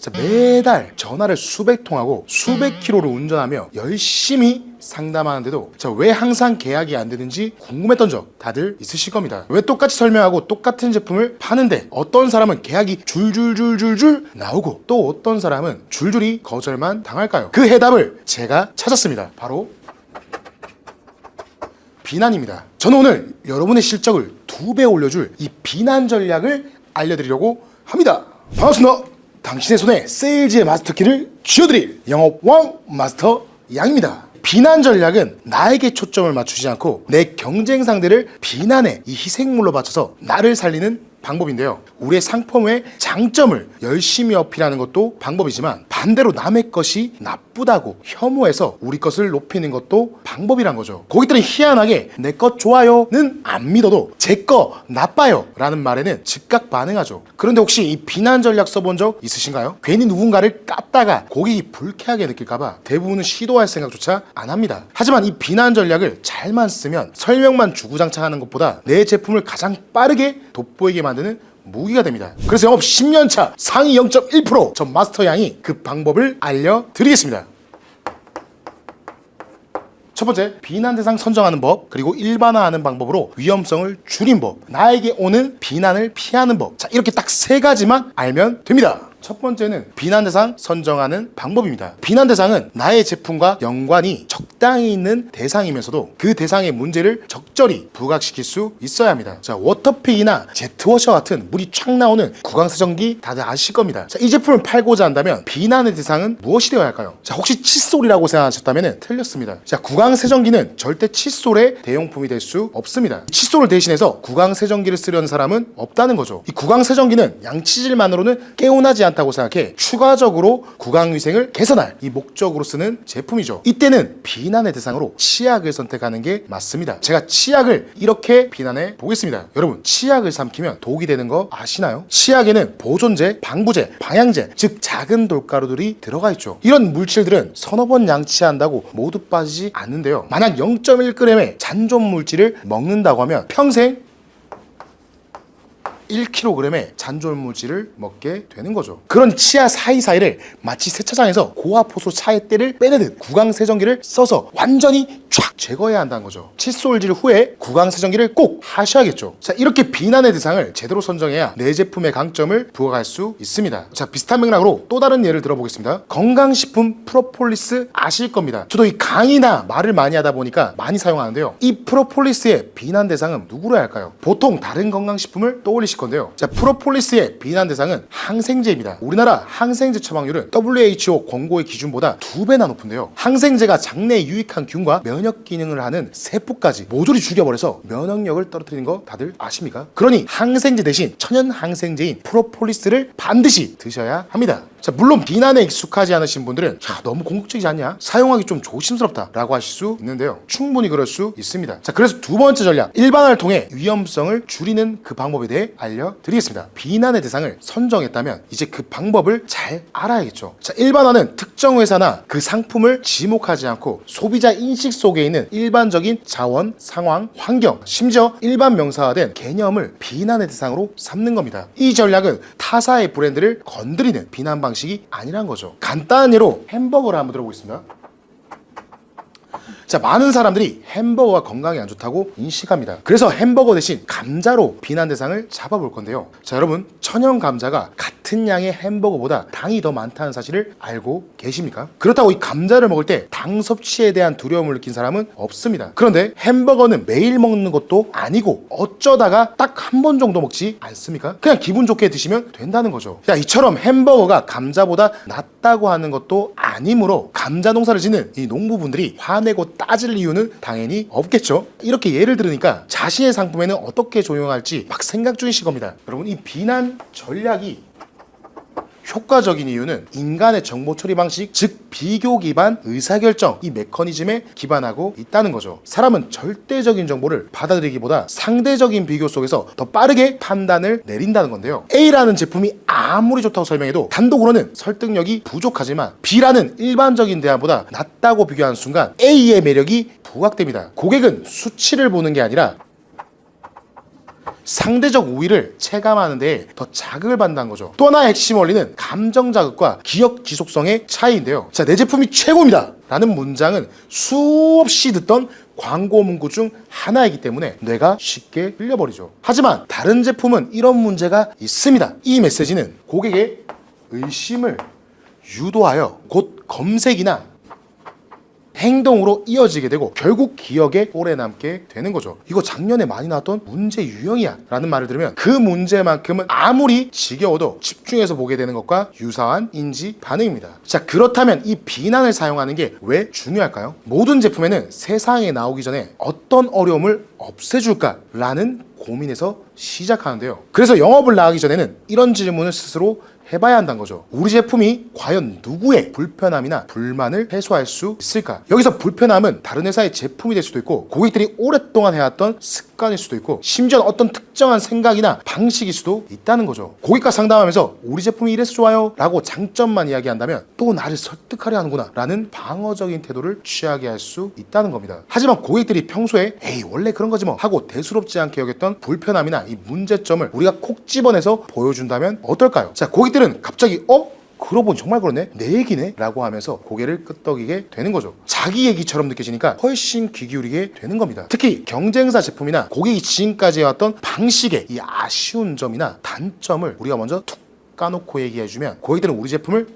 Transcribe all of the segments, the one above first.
자, 매달 전화를 수백 통하고 수백 킬로를 운전하며 열심히 상담하는데도 자, 왜 항상 계약이 안 되는지 궁금했던 적 다들 있으실 겁니다. 왜 똑같이 설명하고 똑같은 제품을 파는데 어떤 사람은 계약이 줄줄줄줄줄 나오고 또 어떤 사람은 줄줄이 거절만 당할까요? 그 해답을 제가 찾았습니다. 바로 비난입니다. 저는 오늘 여러분의 실적을 2배 올려줄 이 비난 전략을 알려드리려고 합니다. 반갑습니다. 당신의 손에 세일즈의 마스터키를 쥐어드릴 영업왕 마스터 양입니다. 비난 전략은 나에게 초점을 맞추지 않고 내 경쟁 상대를 비난의 이 희생물로 바쳐서 나를 살리는 방법인데요. 우리의 상품의 장점을 열심히 어필하는 것도 방법이지만 반대로 남의 것이 나쁘다고 혐오해서 우리 것을 높이는 것도 방법이란 거죠. 고객들은 희한하게 내 것 좋아요는 안 믿어도 제 거 나빠요 라는 말에는 즉각 반응하죠. 그런데 혹시 이 비난 전략 써본 적 있으신가요? 괜히 누군가를 깠다가 고객이 불쾌하게 느낄까봐 대부분은 시도할 생각조차 안 합니다. 하지만 이 비난 전략을 잘만 쓰면 설명만 주구장창 하는 것보다 내 제품을 가장 빠르게 돋보이게 만드는 무기가 됩니다. 그래서 영업 10년차 상위 0.1% 전 마스터 양이 그 방법을 알려드리겠습니다. 첫 번째, 비난 대상 선정하는 법, 그리고 일반화하는 방법으로 위험성을 줄인 법, 나에게 오는 비난을 피하는 법. 자, 이렇게 딱 3가지만 알면 됩니다. 첫 번째는 비난 대상 선정하는 방법입니다. 비난 대상은 나의 제품과 연관이 적당히 있는 대상이면서도 그 대상의 문제를 적절히 부각시킬 수 있어야 합니다. 자, 워터픽이나 제트워셔 같은 물이 촥 나오는 구강세정기 다들 아실 겁니다. 자, 이 제품을 팔고자 한다면 비난의 대상은 무엇이 되어야 할까요? 자, 혹시 칫솔이라고 생각하셨다면 틀렸습니다. 자, 구강세정기는 절대 칫솔의 대용품이 될 수 없습니다. 칫솔을 대신해서 구강세정기를 쓰려는 사람은 없다는 거죠. 이 구강세정기는 양치질만으로는 개운하지 않다고 생각해 추가적으로 구강위생을 개선할 이 목적으로 쓰는 제품이죠. 이때는 비난의 대상으로 치약을 선택하는 게 맞습니다. 제가 치약을 이렇게 비난해 보겠습니다. 여러분, 치약을 삼키면 독이 되는 거 아시나요? 치약에는 보존제, 방부제, 방향제, 즉 작은 돌가루들이 들어가 있죠. 이런 물질들은 서너 번 양치한다고 모두 빠지지 않는데요. 만약 0.1g의 잔존 물질을 먹는다고 하면 평생 1kg의 잔존물질을 먹게 되는 거죠. 그런 치아 사이사이를 마치 세차장에서 고압호소 차에때를 빼내듯 구강세정기를 써서 완전히 쫙 제거해야 한다는 거죠. 칫솔질 후에 구강세정기를 꼭 하셔야겠죠. 자, 이렇게 비난의 대상을 제대로 선정해야 내 제품의 강점을 부각할 수 있습니다. 자, 비슷한 맥락으로 또 다른 예를 들어보겠습니다. 건강식품 프로폴리스 아실 겁니다. 저도 이 강의나 말을 많이 하다 보니까 많이 사용하는데요. 이 프로폴리스의 비난 대상은 누구로 해야 할까요? 보통 다른 건강식품을 떠올리실 건데요. 자, 프로폴리스의 비난 대상은 항생제입니다. 우리나라 항생제 처방률은 WHO 권고의 기준보다 2배나 높은데요. 항생제가 장내에 유익한 균과 면역 기능을 하는 세포까지 모조리 죽여버려서 면역력을 떨어뜨리는 거 다들 아십니까? 그러니 항생제 대신 천연 항생제인 프로폴리스를 반드시 드셔야 합니다. 자, 물론 비난에 익숙하지 않으신 분들은 너무 공격적이지 않냐? 사용하기 좀 조심스럽다 라고 하실 수 있는데요. 충분히 그럴 수 있습니다. 자, 그래서 두 번째 전략, 일반화를 통해 위험성을 줄이는 그 방법에 대해 알려드리겠습니다. 비난의 대상을 선정했다면 이제 그 방법을 잘 알아야겠죠. 자, 일반화는 특정 회사나 그 상품을 지목하지 않고 소비자 인식 속에 있는 일반적인 자원, 상황, 환경, 심지어 일반 명사화된 개념을 비난의 대상으로 삼는 겁니다. 이 전략은 타사의 브랜드를 건드리는 비난 방식이 아니란 거죠. 간단한 예로 햄버거를 한번 들어보겠습니다. 자, 많은 사람들이 햄버거가 건강에 안 좋다고 인식합니다. 그래서 햄버거 대신 감자로 비난 대상을 잡아볼 건데요. 자, 여러분, 천연 감자가 같은 양의 햄버거보다 당이 더 많다는 사실을 알고 계십니까? 그렇다고 이 감자를 먹을 때 당 섭취에 대한 두려움을 느낀 사람은 없습니다. 그런데 햄버거는 매일 먹는 것도 아니고 어쩌다가 딱 한 번 정도 먹지 않습니까? 그냥 기분 좋게 드시면 된다는 거죠. 야, 이처럼 햄버거가 감자보다 낫다고 하는 것도 아니므로 감자 농사를 짓는 이 농부분들이 화내고 따질 이유는 당연히 없겠죠. 이렇게 예를 들으니까 자신의 상품에는 어떻게 적용할지 막 생각 중이실 겁니다. 여러분, 이 비난 전략이 효과적인 이유는 인간의 정보 처리 방식, 즉 비교 기반 의사결정, 이 메커니즘에 기반하고 있다는 거죠. 사람은 절대적인 정보를 받아들이기보다 상대적인 비교 속에서 더 빠르게 판단을 내린다는 건데요. A라는 제품이 아무리 좋다고 설명해도 단독으로는 설득력이 부족하지만 B라는 일반적인 대안보다 낫다고 비교하는 순간 A의 매력이 부각됩니다. 고객은 수치를 보는 게 아니라 상대적 우위를 체감하는 데 더 자극을 받는다는 거죠. 또 하나의 핵심 원리는 감정 자극과 기억 지속성의 차이인데요. 자, 내 제품이 최고입니다 라는 문장은 수없이 듣던 광고 문구 중 하나이기 때문에 뇌가 쉽게 흘려버리죠. 하지만 다른 제품은 이런 문제가 있습니다. 이 메시지는 고객의 의심을 유도하여 곧 검색이나 행동으로 이어지게 되고 결국 기억에 오래 남게 되는 거죠. 이거 작년에 많이 나왔던 문제 유형이야 라는 말을 들으면 그 문제만큼은 아무리 지겨워도 집중해서 보게 되는 것과 유사한 인지 반응입니다. 자, 그렇다면 이 비난을 사용하는 게 왜 중요할까요? 모든 제품에는 세상에 나오기 전에 어떤 어려움을 없애줄까 라는 고민에서 시작하는데요. 그래서 영업을 나가기 전에는 이런 질문을 스스로 해봐야 한다는 거죠. 우리 제품이 과연 누구의 불편함이나 불만을 해소할 수 있을까? 여기서 불편함은 다른 회사의 제품이 될 수도 있고 고객들이 오랫동안 해왔던 습관일 수도 있고 심지어 어떤 특정한 생각이나 방식일 수도 있다는 거죠. 고객과 상담하면서 우리 제품이 이래서 좋아요 라고 장점만 이야기한다면 또 나를 설득하려 하는구나 라는 방어적인 태도를 취하게 할 수 있다는 겁니다. 하지만 고객들이 평소에 에이 원래 그런 거지 뭐 하고 대수롭지 않게 여겼던 불편함이나 이 문제점을 우리가 콕 집어내서 보여준다면 어떨까요? 자, 고객들은 갑자기 그러고 보니 정말 그러네? 내 얘기네? 라고 하면서 고개를 끄덕이게 되는 거죠. 자기 얘기처럼 느껴지니까 훨씬 귀 기울이게 되는 겁니다. 특히 경쟁사 제품이나 고객이 지금까지 해왔던 방식의 이 아쉬운 점이나 단점을 우리가 먼저 툭 까놓고 얘기해주면 고객들은 우리 제품을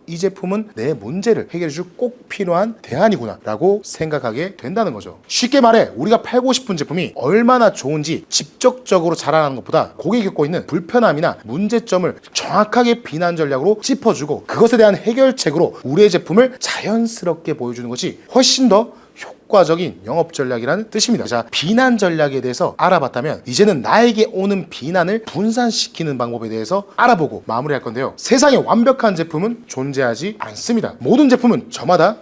이 제품은 내 문제를 해결해줄 꼭 필요한 대안이구나 라고 생각하게 된다는 거죠. 쉽게 말해 우리가 팔고 싶은 제품이 얼마나 좋은지 직접적으로 자랑하는 것보다 고객이 겪고 있는 불편함이나 문제점을 정확하게 비난 전략으로 짚어주고 그것에 대한 해결책으로 우리의 제품을 자연스럽게 보여주는 것이 훨씬 더 효과적인 영업 전략이라는 뜻입니다. 자, 비난 전략에 대해서 알아봤다면 이제는 나에게 오는 비난을 분산시키는 방법에 대해서 알아보고 마무리할 건데요. 세상에 완벽한 제품은 존재하지 않습니다. 모든 제품은 저마다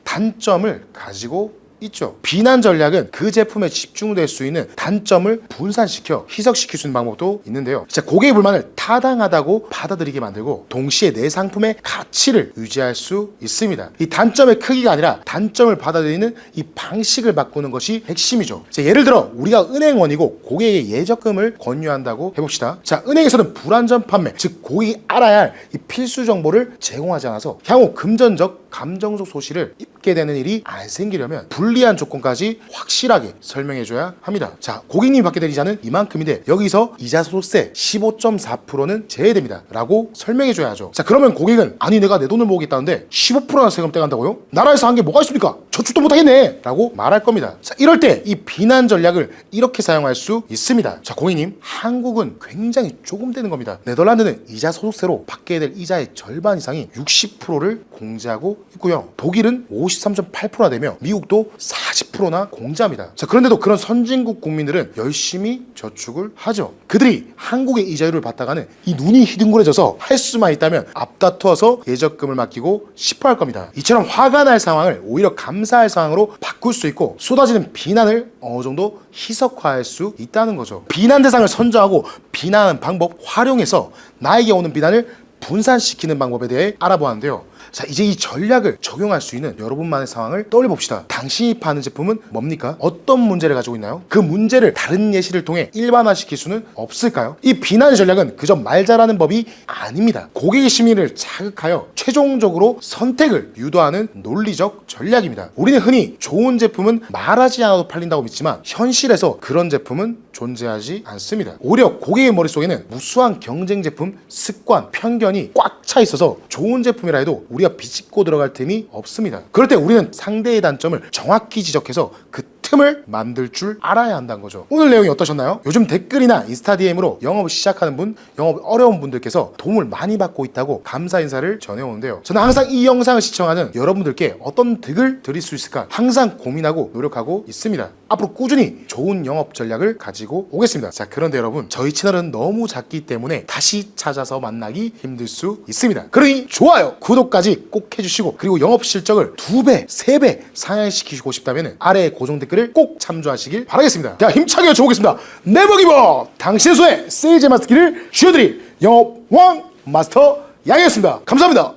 단점을 가지고 있죠. 비난 전략은 그 제품에 집중될 수 있는 단점을 분산시켜 희석시킬 수 있는 방법도 있는데요. 자, 고객의 불만을 타당하다고 받아들이게 만들고 동시에 내 상품의 가치를 유지할 수 있습니다. 이 단점의 크기가 아니라 단점을 받아들이는 이 방식을 바꾸는 것이 핵심이죠. 자, 예를 들어 우리가 은행원이고 고객에게 예적금을 권유한다고 해봅시다. 자, 은행에서는 불안전 판매, 즉 고객이 알아야 할 이 필수 정보를 제공하지 않아서 향후 금전적, 감정적 소실을 입게 되는 일이 안 생기려면 불리한 조건까지 확실하게 설명해줘야 합니다. 자, 고객님이 받게 될 이자는 이만큼인데 여기서 이자 소득세 15.4%는 제외됩니다 라고 설명해줘야 하죠. 자, 그러면 고객은 아니 내가 내 돈을 모으겠다는데 15%나 세금 떼간다고요? 나라에서 한 게 뭐가 있습니까? 저축도 못하겠네 라고 말할 겁니다. 자, 이럴 때 이 비난 전략을 이렇게 사용할 수 있습니다. 자, 고객님, 한국은 굉장히 조금 되는 겁니다. 네덜란드는 이자 소득세로 받게 될 이자의 절반 이상이 60%를 공제하고 있고요. 독일은 53.8%나 되며 미국도 40%나 공제합니다. 자, 그런데도 그런 선진국 국민들은 열심히 저축을 하죠. 그들이 한국의 이자율을 받다가는 이 눈이 희둥그레져서 할 수만 있다면 앞다투어서 예적금을 맡기고 싶어 할 겁니다. 이처럼 화가 날 상황을 오히려 감사할 상황으로 바꿀 수 있고 쏟아지는 비난을 어느 정도 희석화할 수 있다는 거죠. 비난 대상을 선정하고 비난하는 방법 활용해서 나에게 오는 비난을 분산시키는 방법에 대해 알아보았는데요. 자, 이제 이 전략을 적용할 수 있는 여러분만의 상황을 떠올려 봅시다. 당신이 파는 제품은 뭡니까? 어떤 문제를 가지고 있나요? 그 문제를 다른 예시를 통해 일반화시킬 수는 없을까요? 이 비난 전략은 그저 말 잘하는 법이 아닙니다. 고객의 심리를 자극하여 최종적으로 선택을 유도하는 논리적 전략입니다. 우리는 흔히 좋은 제품은 말하지 않아도 팔린다고 믿지만 현실에서 그런 제품은 존재하지 않습니다. 오히려 고객의 머릿속에는 무수한 경쟁 제품, 습관, 편견이 꽉 차 있어서 좋은 제품이라 해도 우리가 비집고 들어갈 틈이 없습니다. 그럴 때 우리는 상대의 단점을 정확히 지적해서 그 틈을 만들 줄 알아야 한다는 거죠. 오늘 내용이 어떠셨나요? 요즘 댓글이나 인스타 DM으로 영업을 시작하는 분, 영업 어려운 분들께서 도움을 많이 받고 있다고 감사 인사를 전해오는데요. 저는 항상 이 영상을 시청하는 여러분들께 어떤 득을 드릴 수 있을까 항상 고민하고 노력하고 있습니다. 앞으로 꾸준히 좋은 영업 전략을 가지고 오겠습니다. 자, 그런데 여러분, 저희 채널은 너무 작기 때문에 다시 찾아서 만나기 힘들 수 있습니다. 그러니 좋아요, 구독까지 꼭 해주시고, 그리고 영업 실적을 2배, 3배 상향시키고 싶다면 아래에 고정 댓글을 꼭 참조하시길 바라겠습니다. 제가 힘차게 여쭤보겠습니다. 네버 기버! 당신의 손에 세일즈 마스터키를 쥐어드릴 영업왕 마스터 양이었습니다. 감사합니다.